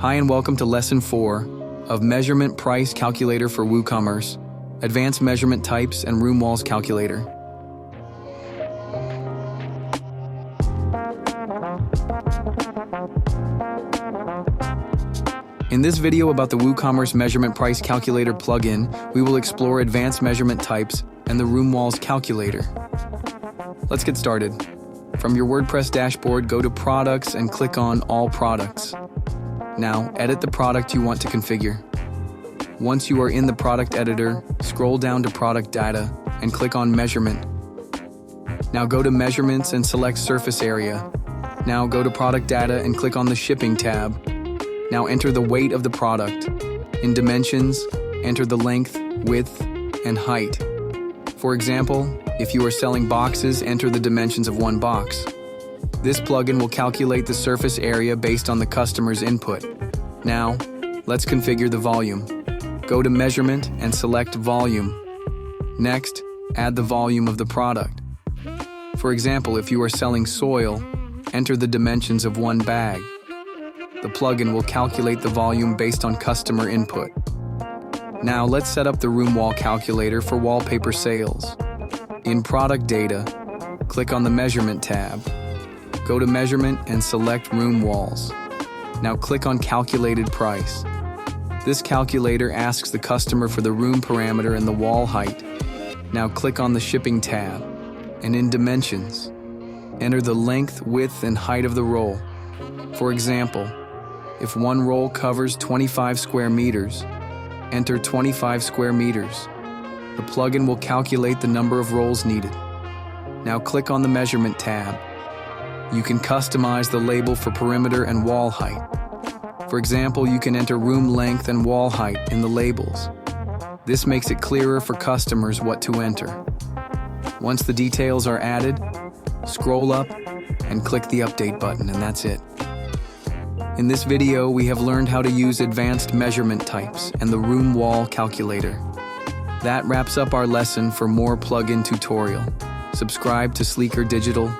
Hi and welcome to Lesson 4 of Measurement Price Calculator for WooCommerce, Advanced Measurement Types and Room Walls Calculator. In this video about the WooCommerce Measurement Price Calculator plugin, we will explore advanced measurement types and the Room Walls Calculator. Let's get started. From your WordPress dashboard, go to Products and click on All Products. Now, edit the product you want to configure. Once you are in the product editor, scroll down to Product Data and click on Measurement. Now go to Measurements and select Surface Area. Now go to Product Data and click on the Shipping tab. Now enter the weight of the product. In Dimensions, enter the length, width, and height. For example, if you are selling boxes, enter the dimensions of one box. This plugin will calculate the surface area based on the customer's input. Now, let's configure the volume. Go to Measurement and select Volume. Next, add the volume of the product. For example, if you are selling soil, enter the dimensions of one bag. The plugin will calculate the volume based on customer input. Now, let's set up the room wall calculator for wallpaper sales. In Product Data, click on the Measurement tab. Go to Measurement and select Room Walls. Now click on Calculated Price. This calculator asks the customer for the room parameter and the wall height. Now click on the Shipping tab, and in Dimensions, enter the length, width, and height of the roll. For example, if one roll covers 25 square meters, enter 25 square meters. The plugin will calculate the number of rolls needed. Now click on the Measurement tab. You can customize the label for perimeter and wall height. For example, you can enter room length and wall height in the labels. This makes it clearer for customers what to enter. Once the details are added, scroll up and click the Update button, and that's it. In this video, we have learned how to use advanced measurement types and the room wall calculator. That wraps up our lesson. For more plugin tutorial, subscribe to Sleekr Digital